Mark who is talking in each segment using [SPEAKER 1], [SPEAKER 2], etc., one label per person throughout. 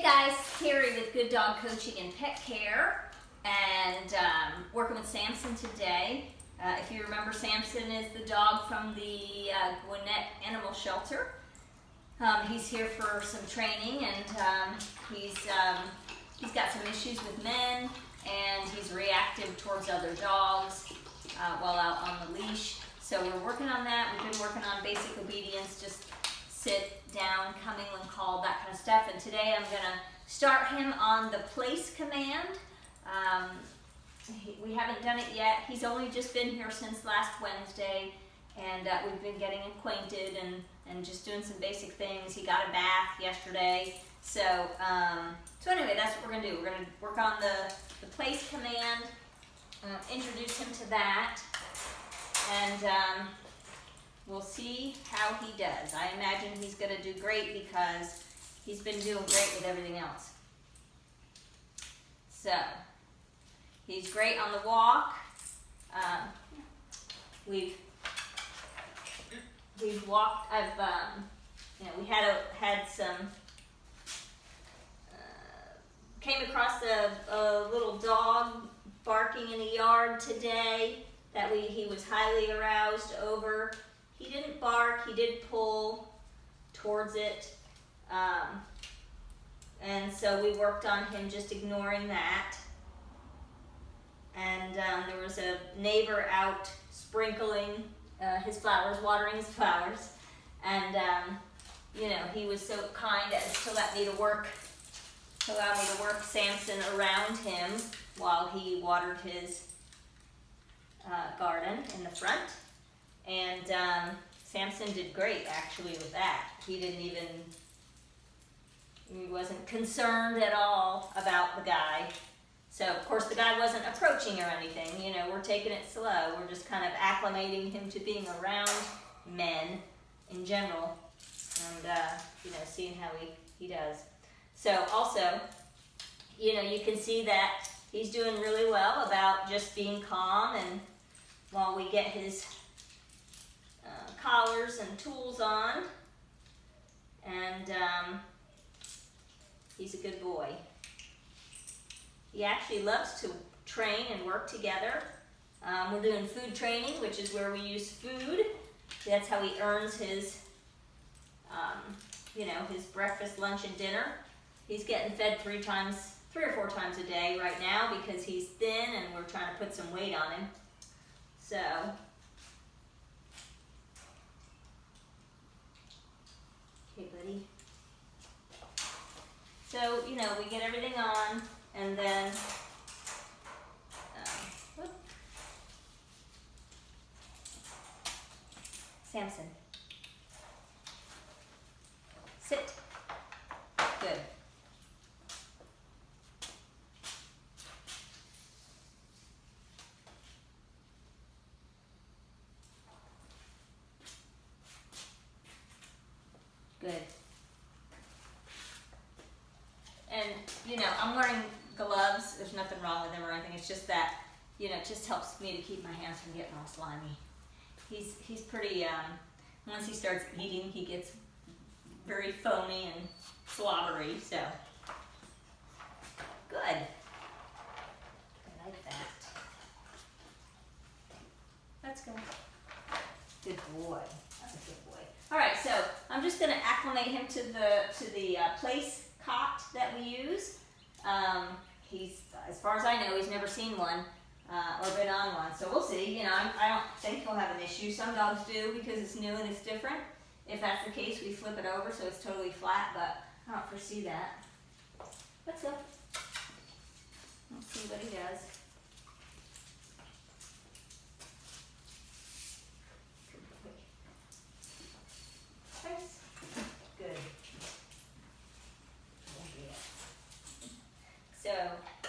[SPEAKER 1] guys, Terry with Good Dog Coaching and Pet Care, and working with Samson today. If you remember, Samson is the dog from the Gwinnett Animal Shelter. He's here for some training, and he's got some issues with men, and he's reactive towards other dogs while out on the leash. So we're working on that. We've been working on basic obedience, just sit down, coming when called, that kind of stuff. And today I'm going to start him on the place command. We haven't done it yet. He's only just been here since last Wednesday, and we've been getting acquainted and just doing some basic things. He got a bath yesterday. So anyway, that's what we're going to do. We're going to work on the place command, introduce him to that, and we'll see how he does. I imagine he's going to do great because he's been doing great with everything else. So, he's great on the walk. We've walked. We had some. Came across a little dog barking in a yard today that he was highly aroused over. He didn't bark, he did pull towards it, and so we worked on him just ignoring that. And there was a neighbor out sprinkling his flowers, watering his flowers, and he was so kind as to allow me to work Samson around him while he watered his garden in the front. And Samson did great, actually, with that. He wasn't concerned at all about the guy. So, of course, the guy wasn't approaching or anything. We're taking it slow. We're just kind of acclimating him to being around men in general, and, seeing how he does. So, also, you can see that he's doing really well about just being calm, and while we get his collars and tools on, and he's a good boy. He actually loves to train and work together. We're doing food training, which is where we use food. That's how he earns his, his breakfast, lunch, and dinner. He's getting fed 3 or 4 times a day right now because he's thin and we're trying to put some weight on him. So, okay, buddy. So, we get everything on, and then, Samson, sit. Good. Good. And, I'm wearing gloves. There's nothing wrong with them or anything. It's just that, it just helps me to keep my hands from getting all slimy. He's pretty, once he starts eating, he gets very foamy and slobbery, so. Good. I like that. Let's go. Good boy. That's a good boy. All right, so I'm just going to acclimate him to the place cot that we use. He's, as far as I know, he's never seen one or been on one, so we'll see. I don't think he'll have an issue. Some dogs do because it's new and it's different. If that's the case, we flip it over so it's totally flat, but I don't foresee that. Let's go. Let's see what he does. Nice. Good. So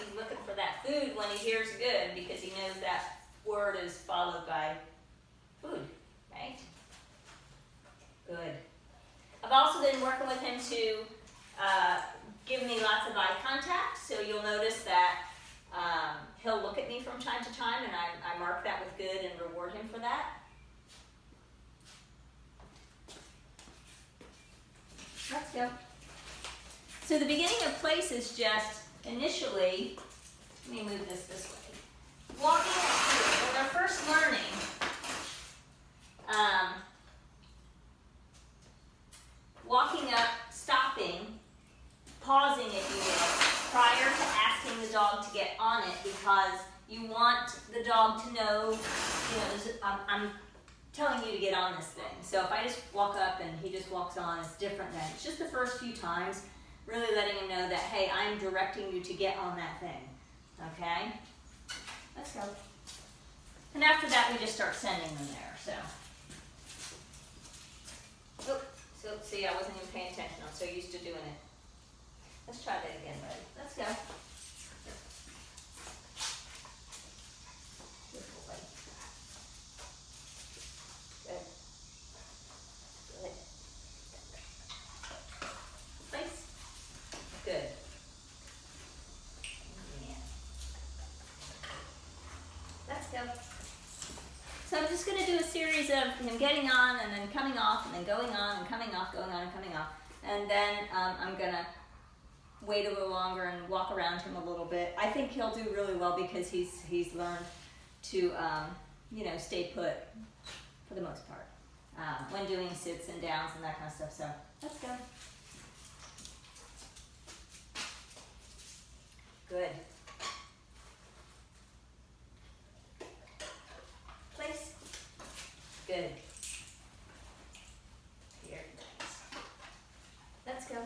[SPEAKER 1] he's looking for that food when he hears good because he knows that word is followed by food, right? Good. I've also been working with him to give me lots of eye contact, so you'll notice that he'll look at me from time to time, and I mark that with good and reward him for that. Let's go. So the beginning of place is just initially, let me move this way, walking through. When they're first learning, walking up, stopping, pausing if you will, prior to asking the dog to get on it, because you want the dog to know, I'm telling you to get on this thing. So if I just walk up and he just walks on, it's different than, it's just the first few times, really letting him know that, hey, I'm directing you to get on that thing, okay? Let's go. And after that, we just start sending them there, so. Oh, so see, I wasn't even paying attention. I'm so used to doing it. Let's try that again, buddy. Let's go. Beautiful, buddy. Good. Good. Place. Good. Yeah. Let's go. So I'm just going to do a series of him getting on and then coming off and then going on and coming off, going on and coming off. And then I'm going to wait a little longer and walk around him a little bit. I think he'll do really well because he's learned to stay put for the most part when doing sits and downs and that kind of stuff. So let's go. Good. Place. Good. Here. Let's go.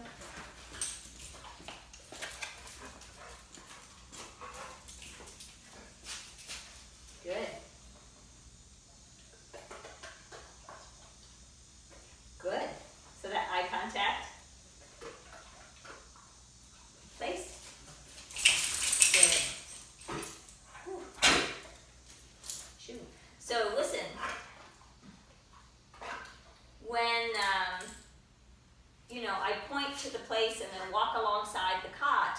[SPEAKER 1] Good. Good. So that eye contact. Place. Good. Whew. Shoot. So listen. When I point to the place and then walk alongside the cot,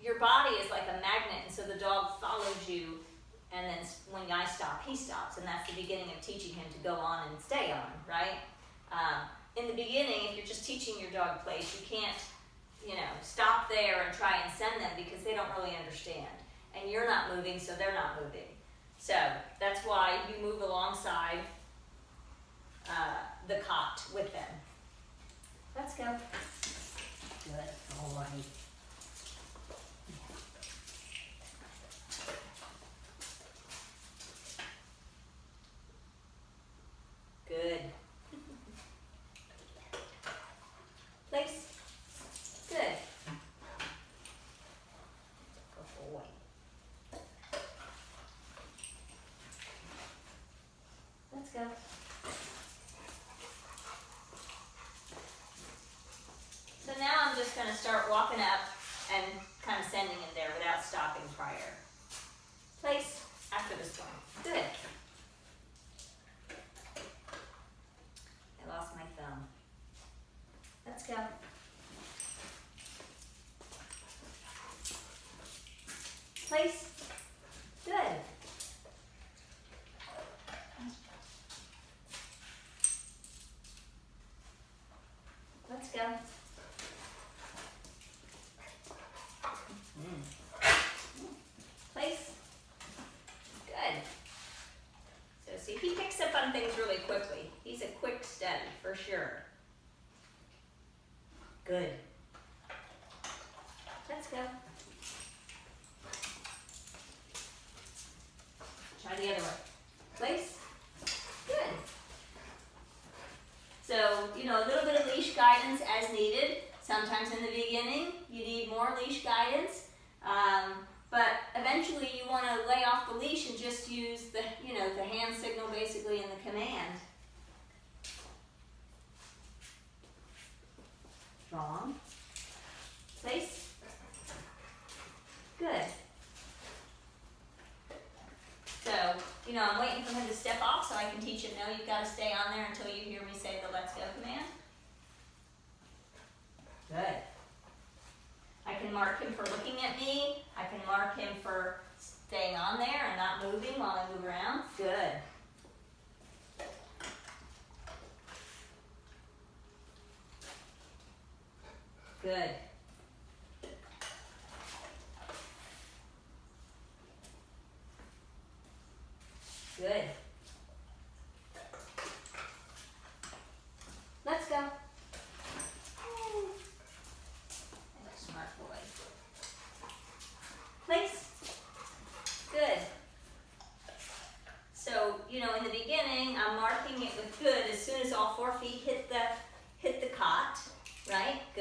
[SPEAKER 1] your body is like a magnet, and so the dog follows you. And then when I stop, he stops. And that's the beginning of teaching him to go on and stay on, right? In the beginning, if you're just teaching your dog place, you can't, stop there and try and send them because they don't really understand. And you're not moving, so they're not moving. So that's why you move alongside the cot with them. Let's go. Good. All right. Good. Place. Good. Good boy. Let's go. So now I'm just going to start walking up and kind of sending him there without stopping prior. Place after this one. Good. I lost my thumb. Let's go. Place. Good. Let's go. Place. Good. So see, he picks up on things really quickly. He's a quick study for sure. Good. Let's go. Try the other one. Place. Good. So, a little bit of leash guidance as needed. Sometimes in the beginning, you need more leash guidance. But eventually you want to lay off the leash and just use the hand signal basically in the command. Strong. Place. Good. So, I'm waiting for him to step off so I can teach him, no, you've got to stay on there until you hear me say the let's go command. Good. I can mark him for looking at me. I can mark him for staying on there and not moving while I move around. Good. Good.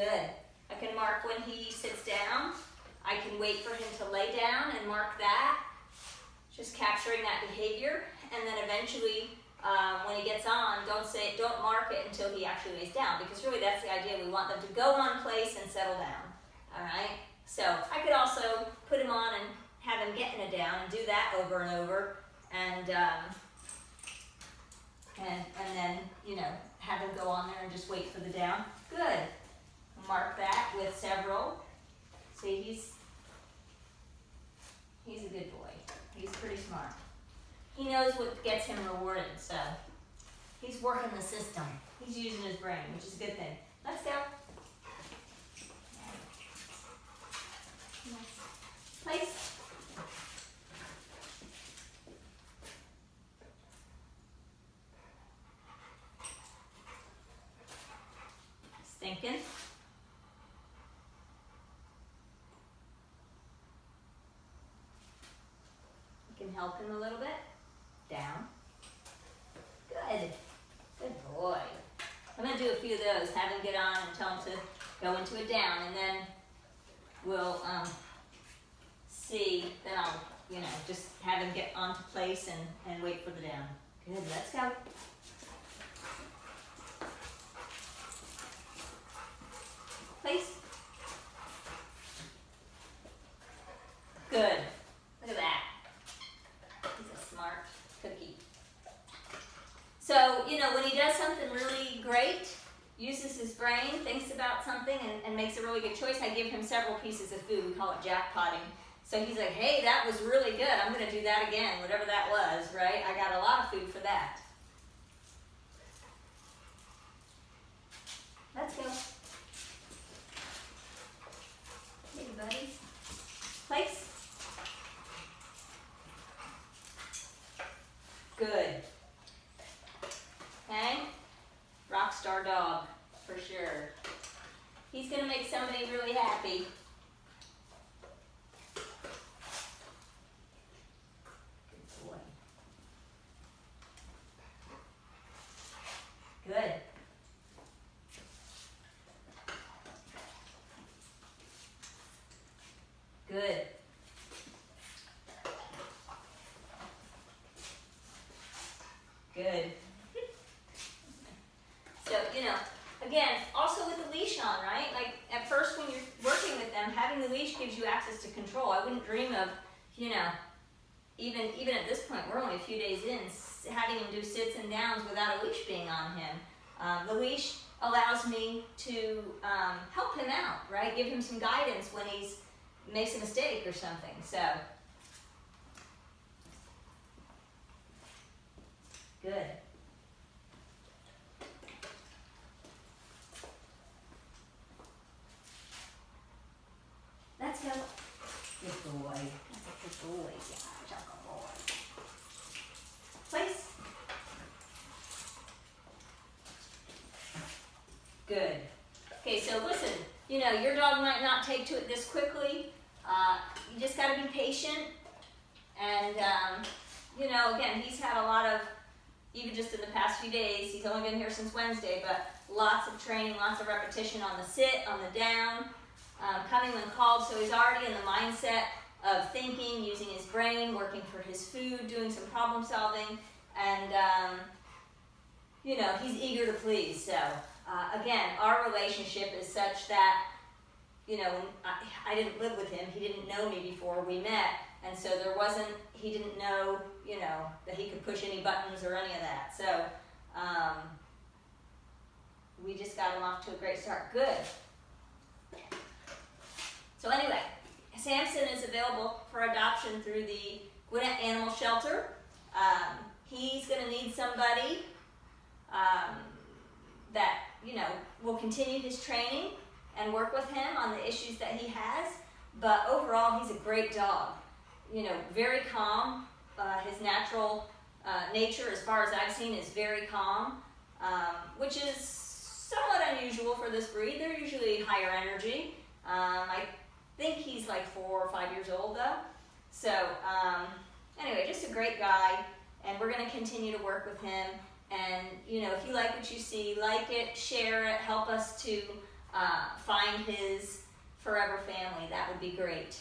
[SPEAKER 1] Good. I can mark when he sits down. I can wait for him to lay down and mark that. Just capturing that behavior. And then eventually, when he gets on, don't mark it until he actually lays down, because really that's the idea. We want them to go on place and settle down. All right? So I could also put him on and have him get in a down and do that over and over. And then, you know, have him go on there and just wait for the down. Good. Mark that with several. See, he's a good boy. He's pretty smart. He knows what gets him rewarded, so he's working the system. He's using his brain, which is a good thing. Let's go. Place. Thinking. You can help him a little bit. Down. Good. Good boy. I'm going to do a few of those. Have him get on and tell him to go into a down, and then we'll see. Then I'll, you know, just have him get onto place and wait for the down. Good. Let's go. Place. Good. Look at that. He's a smart cookie. So, you know, when he does something really great, uses his brain, thinks about something, and makes a really good choice, I give him several pieces of food. We call it jackpotting. So he's like, hey, that was really good. I'm going to do that again, whatever that was, right? I got a lot of food for that. Let's go. Hey, buddy. Place. Good. Okay? Rock star dog, for sure. He's going to make somebody really happy. Good boy. Good. Good. Good. So, you know, again, also with the leash on, right? Like, at first when you're working with them, having the leash gives you access to control. I wouldn't dream of, you know, even at this point, we're only a few days in, having him do sits and downs without a leash being on him. The leash allows me to help him out, right? Give him some guidance when he makes a mistake or something. So, good. Let's go. Good boy. That's a good boy. Yeah, Jungle boy. Place. Good. Okay, so listen, you know, your dog might not take to it this quickly. You just got to be patient. And, you know, again, he's had a lot of, even just in the past few days, he's only been here since Wednesday, but lots of training, lots of repetition on the sit, on the down, coming when called. So he's already in the mindset of thinking, using his brain, working for his food, doing some problem solving. And, you know, he's eager to please. So, again, our relationship is such that, you know, when I didn't live with him, he didn't know me before we met, and so he didn't know, you know, that he could push any buttons or any of that. So, we just got him off to a great start. Good. So anyway, Samson is available for adoption through the Gwinnett Animal Shelter. He's going to need somebody that, you know, will continue his training and work with him on the issues that he has. But overall, he's a great dog. You know, very calm. His natural nature, as far as I've seen, is very calm, which is somewhat unusual for this breed. They're usually higher energy. I think he's like 4 or 5 years old, though. So, anyway, just a great guy, and we're going to continue to work with him. And, you know, if you like what you see, like it, share it, help us to find his forever family. That would be great.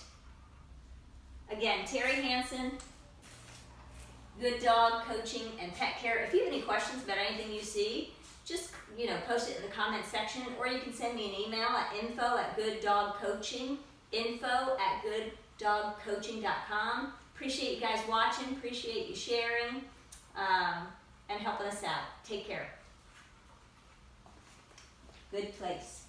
[SPEAKER 1] Again, Terry Hansen, Good Dog Coaching and Pet Care. If you have any questions about anything you see, just post it in the comment section, or you can send me an email at info@gooddogcoaching, info@gooddogcoaching.com. Appreciate you guys watching, appreciate you sharing, and helping us out. Take care. Good place.